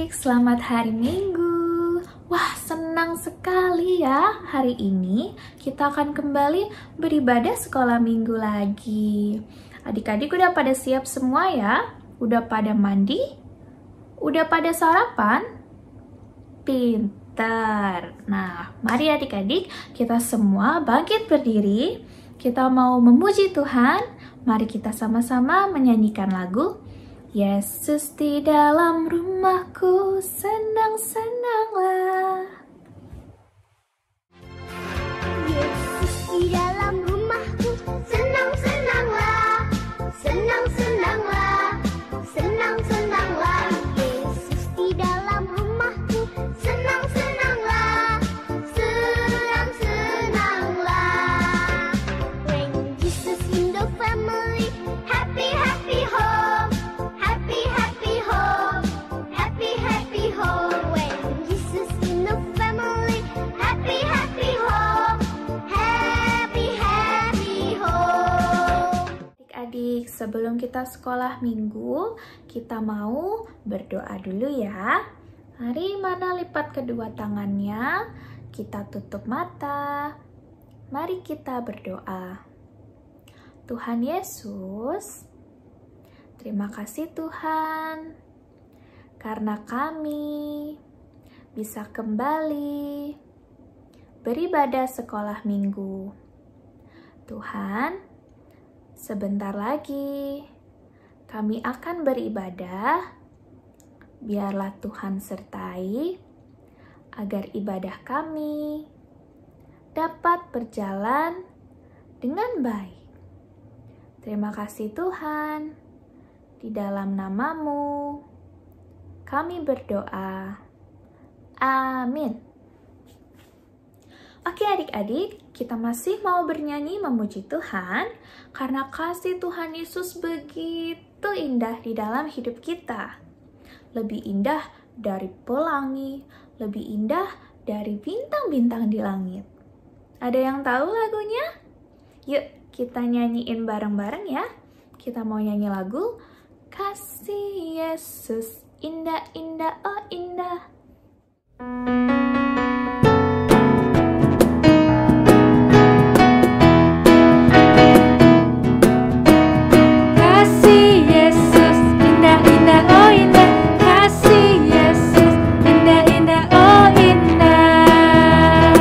Selamat hari Minggu. Wah, senang sekali ya. Hari ini kita akan kembali beribadah sekolah minggu lagi. Adik-adik udah pada siap semua ya? Udah pada mandi? Udah pada sarapan? Pintar. Nah, mari adik-adik kita semua bangkit berdiri. Kita mau memuji Tuhan. Mari kita sama-sama menyanyikan lagu Yesus di dalam rumahku, senang-senanglah. Yesus di dalam rumahku, senang-senanglah, senang-senanglah, senang-senanglah. Yesus di dalam rumahku, senang-senanglah, senang-senanglah. When Jesus in the family, happy, happy home. Happy, happy home. Happy, happy home. When Jesus in the family, happy, happy home. Happy, happy home. Adik-adik, sebelum kita sekolah minggu, kita mau berdoa dulu ya. Mari mana lipat kedua tangannya, kita tutup mata. Mari kita berdoa. Tuhan Yesus, terima kasih Tuhan, karena kami bisa kembali beribadah sekolah minggu. Tuhan, sebentar lagi kami akan beribadah. Biarlah Tuhan sertai agar ibadah kami dapat berjalan dengan baik. Terima kasih Tuhan. Di dalam namamu kami berdoa. Amin. Oke adik-adik, kita masih mau bernyanyi memuji Tuhan karena kasih Tuhan Yesus begitu indah di dalam hidup kita. Lebih indah dari pelangi, lebih indah dari bintang-bintang di langit. Ada yang tahu lagunya? Yuk kita nyanyiin bareng-bareng ya. Kita mau nyanyi lagu Kasih Yesus indah-indah, oh indah. Kasih Yesus indah-indah, oh indah. Kasih Yesus indah-indah, oh indah.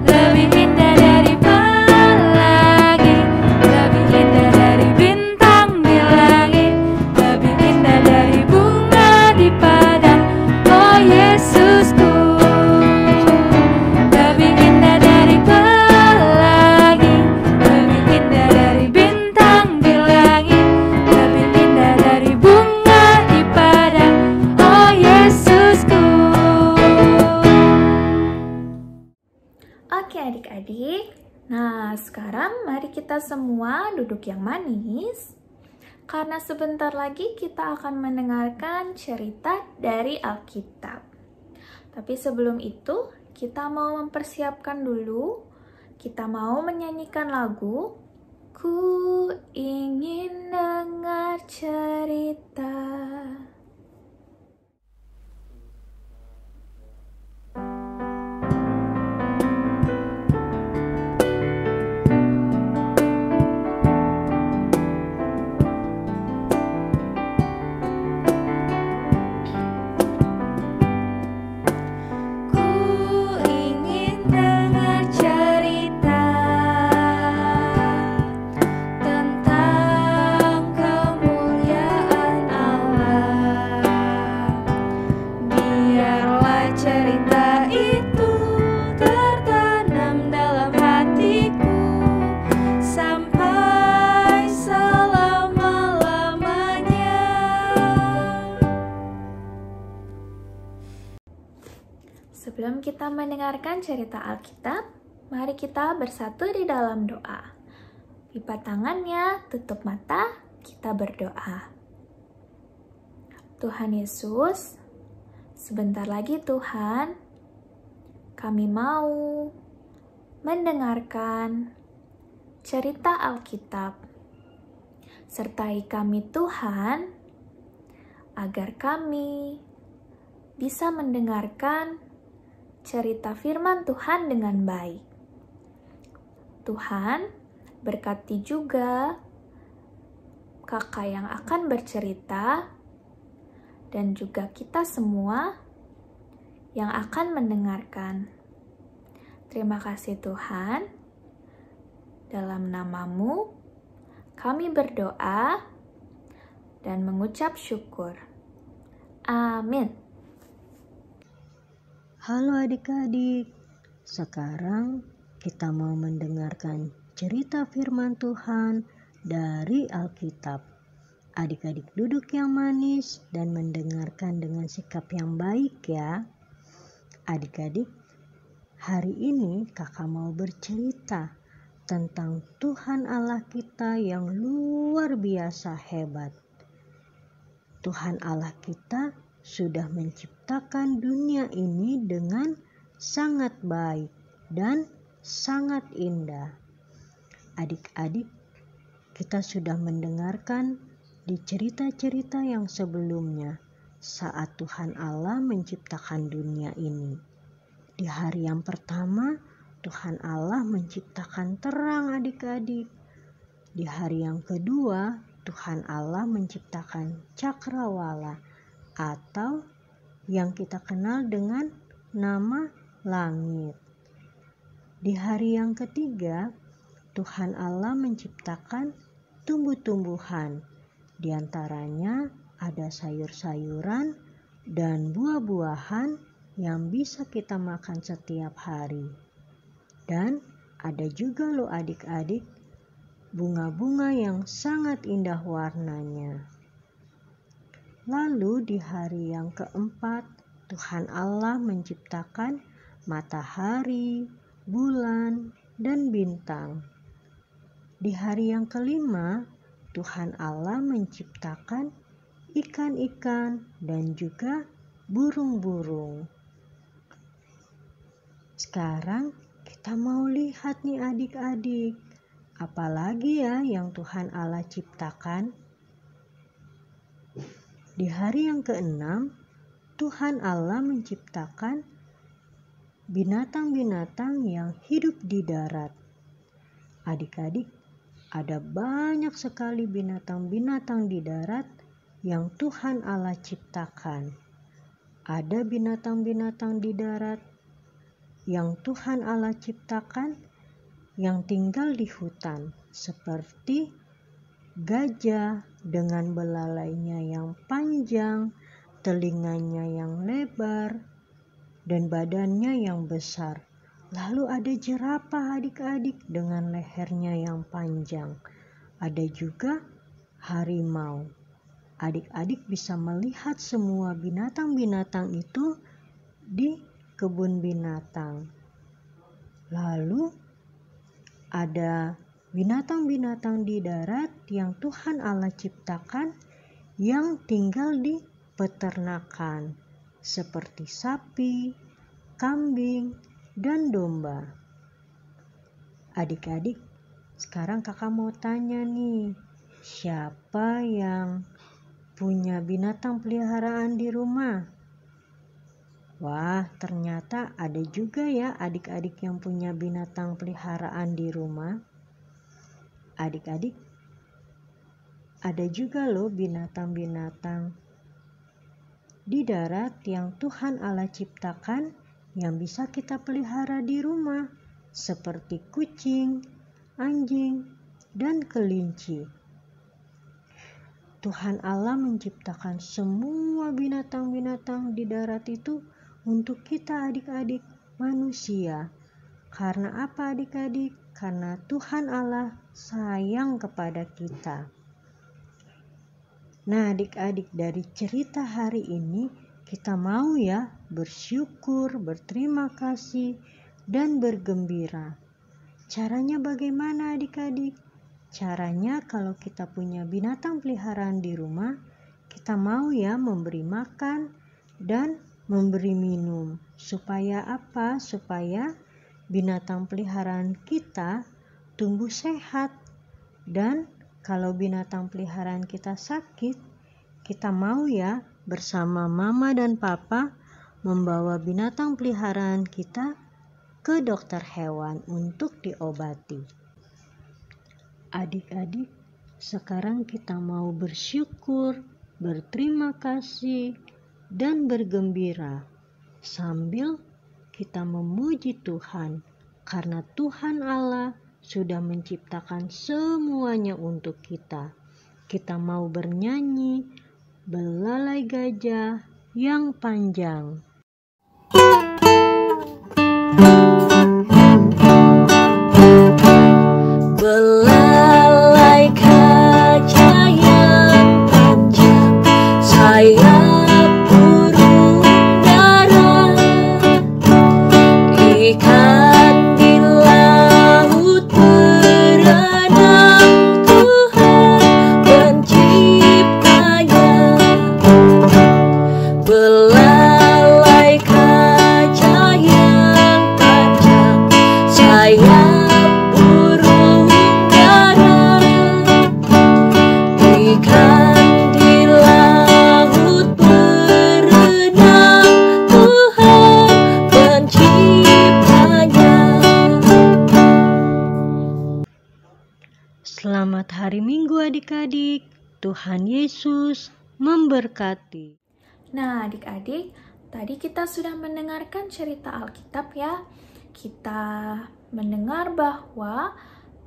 Lebih indah dari pelangi, lebih indah dari bintang di langit, lebih indah dari bunga di padang, oh Yesusku. Lebih indah dari pelangi, lebih indah dari bintang di langit, lebih indah dari bunga di padang, oh Yesusku. Oke adik-adik, nah sekarang mari kita semua duduk yang manis. Karena sebentar lagi kita akan mendengarkan cerita dari Alkitab. Tapi sebelum itu, kita mau mempersiapkan dulu. Kita mau menyanyikan lagu Ku ingin dengar cerita. Ku ingin dengar cerita tentang kemuliaan Allah. Biarlah cerita itu tertanam dalam hatiku sampai selama-lamanya. Sebelum kita mendengarkan cerita Alkitab, mari kita bersatu di dalam doa. Lipat tangannya, tutup mata, kita berdoa. Tuhan Yesus, sebentar lagi Tuhan, kami mau mendengarkan cerita Alkitab. Sertai kami Tuhan, agar kami bisa mendengarkan cerita firman Tuhan dengan baik. Tuhan berkati juga kakak yang akan bercerita dan juga kita semua yang akan mendengarkan. Terima kasih Tuhan. Dalam namamu kami berdoa dan mengucap syukur. Amin. Halo adik-adik, sekarang kita mau mendengarkan cerita firman Tuhan dari Alkitab. Adik-adik duduk yang manis dan mendengarkan dengan sikap yang baik ya. Adik-adik, hari ini kakak mau bercerita tentang Tuhan Allah kita yang luar biasa hebat. Tuhan Allah kita sudah menciptakan dunia ini dengan sangat baik dan sangat indah. Adik-adik, kita sudah mendengarkan di cerita-cerita yang sebelumnya saat Tuhan Allah menciptakan dunia ini. Di hari yang pertama, Tuhan Allah menciptakan terang adik-adik. Di hari yang kedua, Tuhan Allah menciptakan cakrawala atau yang kita kenal dengan nama langit. Di hari yang ketiga, Tuhan Allah menciptakan tumbuh-tumbuhan. Di antaranya ada sayur-sayuran dan buah-buahan yang bisa kita makan setiap hari. Dan ada juga loh adik-adik, bunga-bunga yang sangat indah warnanya. Lalu di hari yang keempat, Tuhan Allah menciptakan matahari, bulan, dan bintang. Di hari yang kelima, Tuhan Allah menciptakan ikan-ikan dan juga burung-burung. Sekarang kita mau lihat nih adik-adik, apalagi ya yang Tuhan Allah ciptakan. Di hari yang keenam, Tuhan Allah menciptakan binatang-binatang yang hidup di darat. Adik-adik, ada banyak sekali binatang-binatang di darat yang Tuhan Allah ciptakan. Ada binatang-binatang di darat yang Tuhan Allah ciptakan yang tinggal di hutan, seperti gajah dengan belalainya yang panjang, telinganya yang lebar, dan badannya yang besar. Lalu ada jerapah adik-adik dengan lehernya yang panjang. Ada juga harimau. Adik-adik bisa melihat semua binatang-binatang itu di kebun binatang. Lalu ada binatang-binatang di darat yang Tuhan Allah ciptakan yang tinggal di peternakan seperti sapi, kambing, dan domba. Adik-adik, sekarang kakak mau tanya nih, siapa yang punya binatang peliharaan di rumah? Wah, ternyata ada juga ya adik-adik yang punya binatang peliharaan di rumah. Adik-adik, ada juga loh binatang-binatang di darat yang Tuhan Allah ciptakan yang bisa kita pelihara di rumah, seperti kucing, anjing, dan kelinci. Tuhan Allah menciptakan semua binatang-binatang di darat itu untuk kita adik-adik manusia. Karena apa adik-adik? Karena Tuhan Allah sayang kepada kita. Nah adik-adik, dari cerita hari ini kita mau ya bersyukur, berterima kasih, dan bergembira. Caranya bagaimana adik-adik? Caranya kalau kita punya binatang peliharaan di rumah, kita mau ya memberi makan dan memberi minum. Supaya apa? Supaya binatang peliharaan kita tumbuh sehat. Dan kalau binatang peliharaan kita sakit, kita mau ya bersama mama dan papa membawa binatang peliharaan kita ke dokter hewan untuk diobati. Adik-adik, sekarang kita mau bersyukur, berterima kasih, dan bergembira sambil kita memuji Tuhan karena Tuhan Allah sudah menciptakan semuanya untuk kita. Kita mau bernyanyi belalai gajah yang panjang. Belalai gajah yang panjang, sayap burung dara, ikan di laut berenang, Tuhan penciptanya. Belalai gajah yang panjang, sayap burung dara, ikan di laut berenang, Tuhan penciptanya. Selamat hari Minggu adik-adik. Tuhan Yesus memberkati. Nah, adik-adik, tadi kita sudah mendengarkan cerita Alkitab ya. Kita mendengar bahwa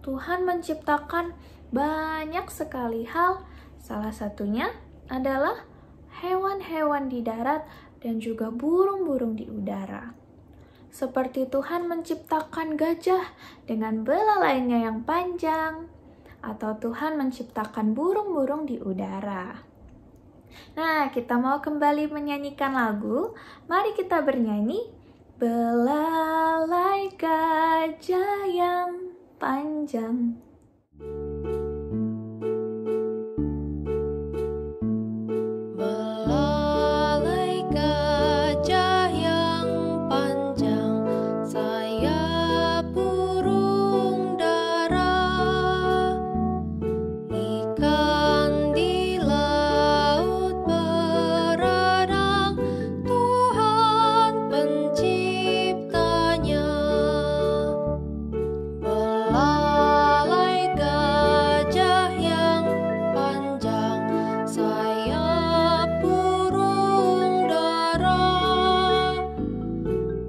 Tuhan menciptakan banyak sekali hal. Salah satunya adalah hewan-hewan di darat dan juga burung-burung di udara. Seperti Tuhan menciptakan gajah dengan belalainya yang panjang, atau Tuhan menciptakan burung-burung di udara. Nah, kita mau kembali menyanyikan lagu. Mari kita bernyanyi. Belalai gajah yang panjang. Belalai gajah yang panjang, sayap burung dara, ikan di laut berenang, Tuhan penciptanya. Belalai gajah yang panjang, sayap burung dara,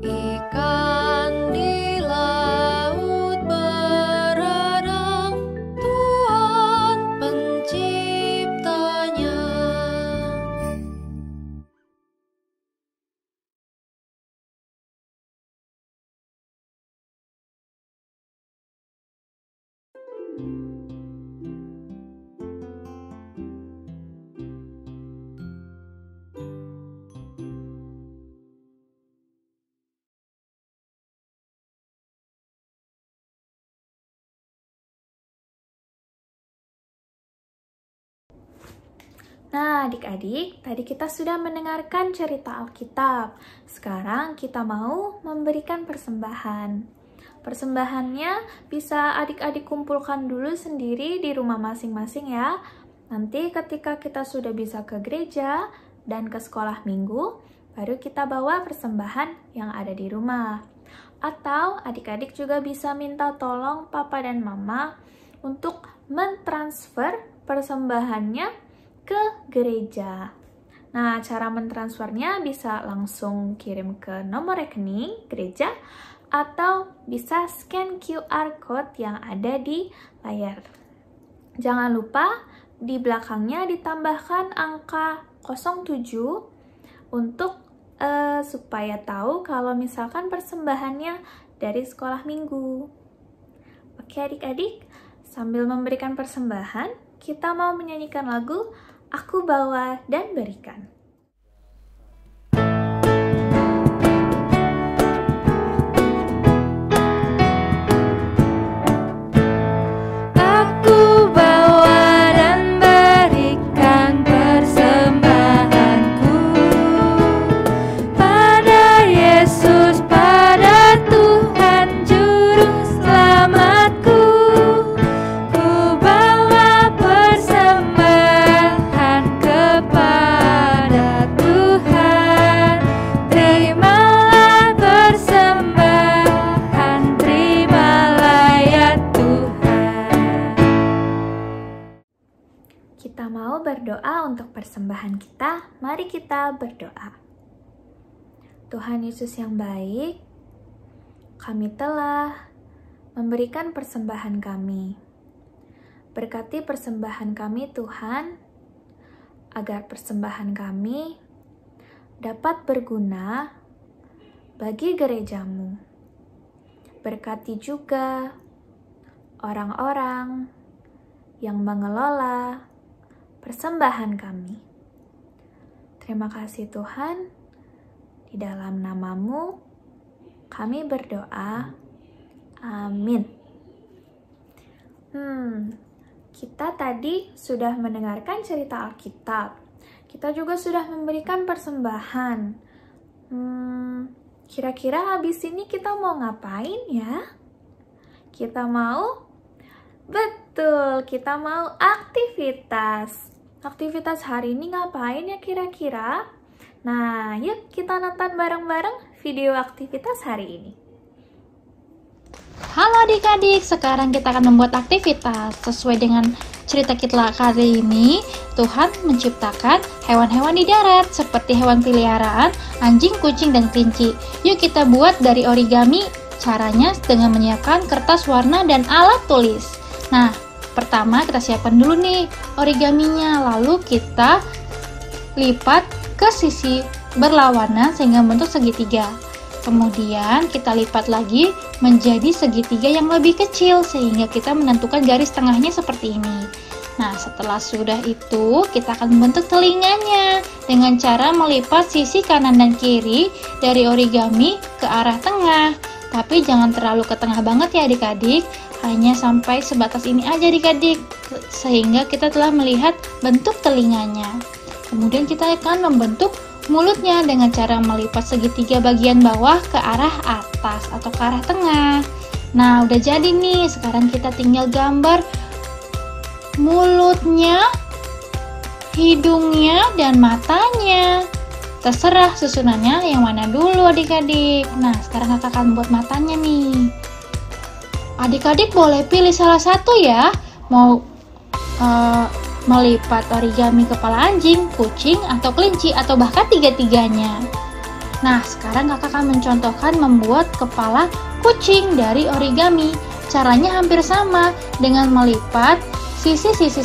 ikan di laut berenang, Tuhan penciptanya. Nah, adik-adik, tadi kita sudah mendengarkan cerita Alkitab. Sekarang kita mau memberikan persembahan. Persembahannya bisa adik-adik kumpulkan dulu sendiri di rumah masing-masing ya. Nanti ketika kita sudah bisa ke gereja dan ke sekolah minggu, baru kita bawa persembahan yang ada di rumah. Atau adik-adik juga bisa minta tolong papa dan mama untuk mentransfer persembahannya ke gereja. Nah, cara mentransfernya bisa langsung kirim ke nomor rekening gereja atau bisa scan QR code yang ada di layar. Jangan lupa di belakangnya ditambahkan angka 07 untuk supaya tahu kalau misalkan persembahannya dari sekolah minggu. Oke adik-adik, sambil memberikan persembahan, kita mau menyanyikan lagu Aku Bawa dan Berikan. Aku bawa dan berikan persembahanku pada Yesus, pada Tuhan Juru Selamatku. Ku bawa persembahan kepada kita mau berdoa untuk persembahan kita. Mari kita berdoa. Tuhan Yesus yang baik, kami telah memberikan persembahan kami. Berkati persembahan kami Tuhan, agar persembahan kami dapat berguna bagi gerejamu. Berkati juga orang-orang yang mengelola persembahan kami. Terima kasih Tuhan, di dalam nama-Mu kami berdoa. Amin. Kita tadi sudah mendengarkan cerita Alkitab. Kita juga sudah memberikan persembahan. Kira-kira habis ini kita mau ngapain ya? Kita mau? Betul, kita mau aktivitas. Aktivitas hari ini ngapain ya kira-kira? Nah, yuk kita nonton bareng-bareng video aktivitas hari ini. Halo adik-adik, sekarang kita akan membuat aktivitas. Sesuai dengan cerita kita kali ini, Tuhan menciptakan hewan-hewan di darat seperti hewan peliharaan, anjing, kucing, dan kelinci. Yuk kita buat dari origami. Caranya dengan menyiapkan kertas warna dan alat tulis. Nah, pertama kita siapkan dulu nih origaminya, lalu kita lipat ke sisi berlawanan sehingga membentuk segitiga. Kemudian kita lipat lagi menjadi segitiga yang lebih kecil sehingga kita menentukan garis tengahnya seperti ini. Nah, setelah sudah itu kita akan membentuk telinganya dengan cara melipat sisi kanan dan kiri dari origami ke arah tengah. Tapi jangan terlalu ke tengah banget ya adik-adik, hanya sampai sebatas ini aja adik-adik, sehingga kita telah melihat bentuk telinganya. Kemudian kita akan membentuk mulutnya dengan cara melipat segitiga bagian bawah ke arah atas atau ke arah tengah. Nah, udah jadi nih, sekarang kita tinggal gambar mulutnya, hidungnya, dan matanya. Terserah susunannya yang mana dulu adik-adik. Nah, sekarang kakak akan buat matanya nih. Adik-adik boleh pilih salah satu ya. Mau melipat origami kepala anjing, kucing, atau kelinci, atau bahkan tiga-tiganya. Nah, sekarang kakak akan mencontohkan membuat kepala kucing dari origami. Caranya hampir sama dengan melipat sisi-sisi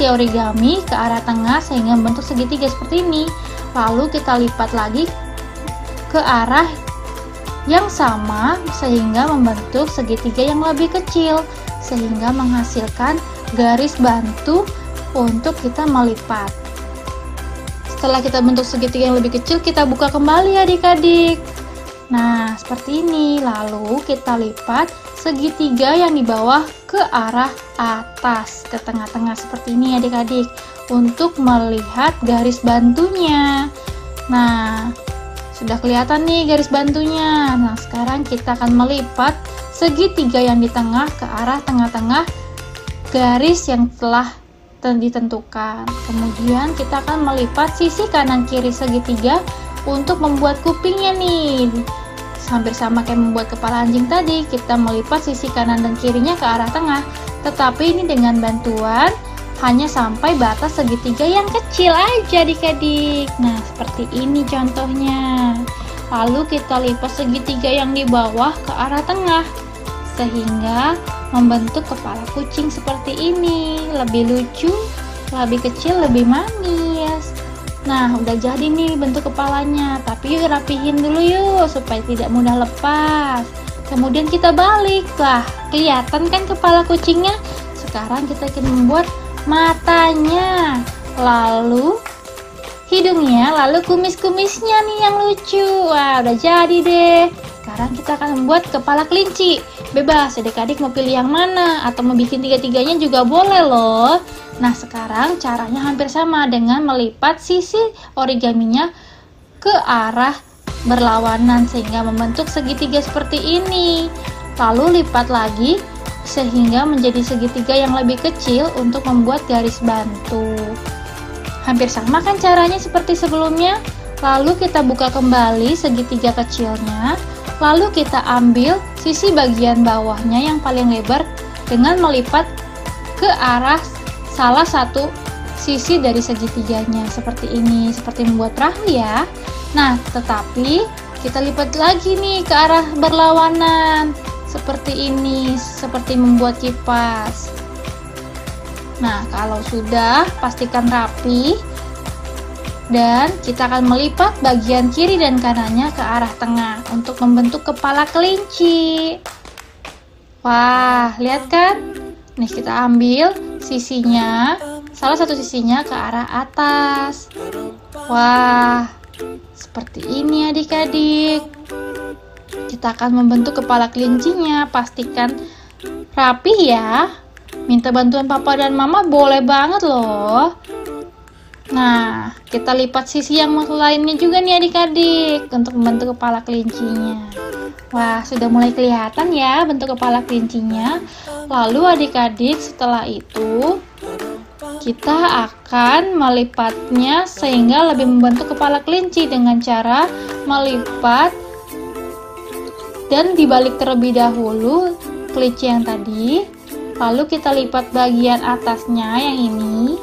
origami ke arah tengah sehingga membentuk segitiga seperti ini. Lalu kita lipat lagi ke arah yang sama sehingga membentuk segitiga yang lebih kecil sehingga menghasilkan garis bantu untuk kita melipat. Setelah kita bentuk segitiga yang lebih kecil, kita buka kembali adik-adik. Nah, seperti ini. Lalu kita lipat segitiga yang di bawah ke arah atas, ke tengah-tengah seperti ini adik-adik, untuk melihat garis bantunya. Nah, sudah kelihatan nih garis bantunya. Nah, sekarang kita akan melipat segitiga yang di tengah ke arah tengah-tengah garis yang telah ditentukan. Kemudian kita akan melipat sisi kanan kiri segitiga untuk membuat kupingnya nih. Hampir sama kayak membuat kepala anjing tadi, kita melipat sisi kanan dan kirinya ke arah tengah. Tetapi ini dengan bantuan hanya sampai batas segitiga yang kecil aja adik-adik. Nah, seperti ini contohnya. Lalu kita lipat segitiga yang di bawah ke arah tengah sehingga membentuk kepala kucing seperti ini. Lebih lucu, lebih kecil, lebih manis. Nah, udah jadi nih bentuk kepalanya. Tapi yuk rapihin dulu yuk supaya tidak mudah lepas. Kemudian kita balik. Lah, kelihatan kan kepala kucingnya? Sekarang kita akan membuat matanya, lalu hidungnya, lalu kumis-kumisnya nih yang lucu. Wah, udah jadi deh. Sekarang kita akan membuat kepala kelinci. Bebas, adik-adik mau pilih yang mana atau mau bikin tiga-tiganya juga boleh loh. Nah, sekarang caranya hampir sama dengan melipat sisi origaminya ke arah berlawanan sehingga membentuk segitiga seperti ini. Lalu lipat lagi sehingga menjadi segitiga yang lebih kecil untuk membuat garis bantu. Hampir sama kan caranya seperti sebelumnya. Lalu kita buka kembali segitiga kecilnya. Lalu kita ambil sisi bagian bawahnya yang paling lebar dengan melipat ke arah salah satu sisi dari segitiganya seperti ini, seperti membuat perahu ya. Nah, tetapi kita lipat lagi nih ke arah berlawanan seperti ini, seperti membuat kipas. Nah, kalau sudah, pastikan rapi dan kita akan melipat bagian kiri dan kanannya ke arah tengah untuk membentuk kepala kelinci. Wah, lihat kan? Nih, kita ambil sisinya, salah satu sisinya ke arah atas. Wah, seperti ini adik-adik. Kita akan membentuk kepala kelincinya, pastikan rapi ya. Minta bantuan papa dan mama boleh banget loh. Nah, kita lipat sisi yang lainnya juga nih adik-adik untuk membentuk kepala kelincinya. Wah, sudah mulai kelihatan ya bentuk kepala kelincinya. Lalu adik-adik, setelah itu kita akan melipatnya sehingga lebih membentuk kepala kelinci dengan cara melipat dan dibalik terlebih dahulu kelinci yang tadi. Lalu kita lipat bagian atasnya yang ini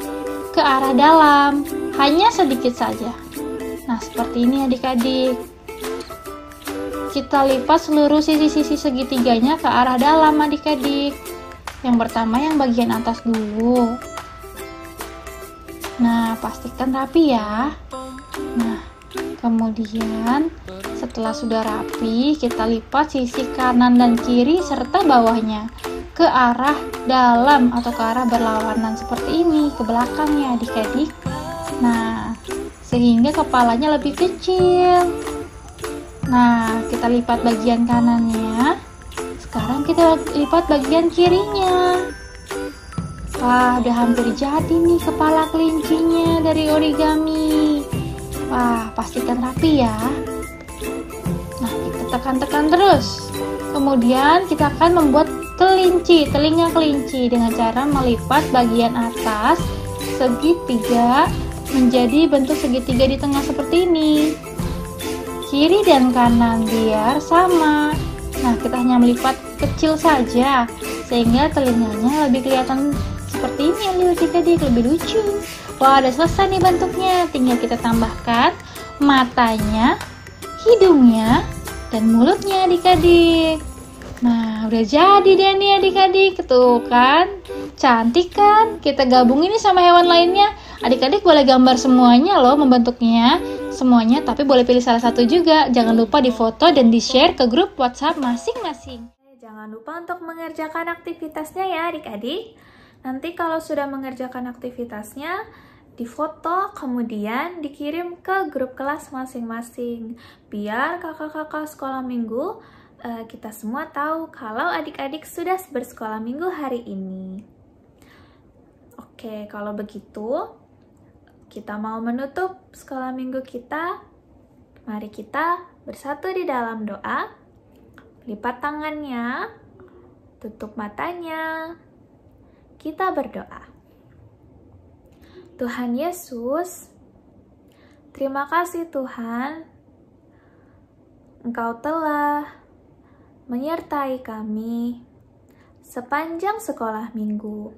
ke arah dalam, hanya sedikit saja. Nah, seperti ini adik-adik. Kita lipat seluruh sisi-sisi segitiganya ke arah dalam adik-adik. Yang pertama yang bagian atas dulu. Nah, pastikan rapi ya. Nah, kemudian setelah sudah rapi, kita lipat sisi kanan dan kiri serta bawahnya ke arah dalam atau ke arah berlawanan seperti ini, ke belakangnya adik-adik. Nah, sehingga kepalanya lebih kecil. Nah, kita lipat bagian kanannya. Sekarang kita lipat bagian kirinya. Wah, udah hampir jadi nih kepala kelincinya dari origami. Wah, pastikan rapi ya. Nah, kita tekan-tekan terus. Kemudian kita akan membuat kelinci, telinga kelinci dengan cara melipat bagian atas segitiga menjadi bentuk segitiga di tengah seperti ini. Kiri dan kanan biar sama. Nah, kita hanya melipat kecil saja sehingga telinganya lebih kelihatan seperti ini adik-adik, lebih lucu. Wah, udah selesai nih bentuknya. Tinggal kita tambahkan matanya, hidungnya, dan mulutnya adik-adik. Nah, udah jadi deh nih adik-adik. Tuh kan, cantik kan? Kita gabungin ini sama hewan lainnya. Adik-adik boleh gambar semuanya loh membentuknya. Semuanya, tapi boleh pilih salah satu juga. Jangan lupa difoto dan di-share ke grup WhatsApp masing-masing. Jangan lupa untuk mengerjakan aktivitasnya ya adik-adik. Nanti kalau sudah mengerjakan aktivitasnya, difoto kemudian dikirim ke grup kelas masing-masing. Biar kakak-kakak sekolah minggu kita semua tahu kalau adik-adik sudah bersekolah minggu hari ini. Oke, kalau begitu kita mau menutup sekolah minggu kita. Mari kita bersatu di dalam doa. Lipat tangannya, tutup matanya. Kita berdoa. Tuhan Yesus, terima kasih Tuhan. Engkau telah menyertai kami sepanjang sekolah minggu.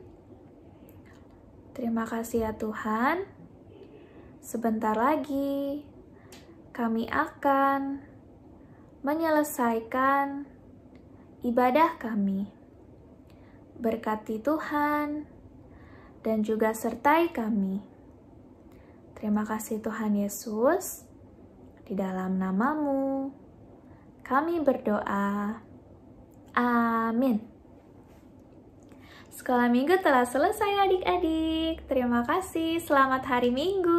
Terima kasih ya Tuhan. Sebentar lagi kami akan menyelesaikan ibadah kami. Berkati Tuhan dan juga sertai kami. Terima kasih Tuhan Yesus. Di dalam nama-Mu kami berdoa. Amin. Sekolah minggu telah selesai adik-adik. Terima kasih. Selamat hari Minggu.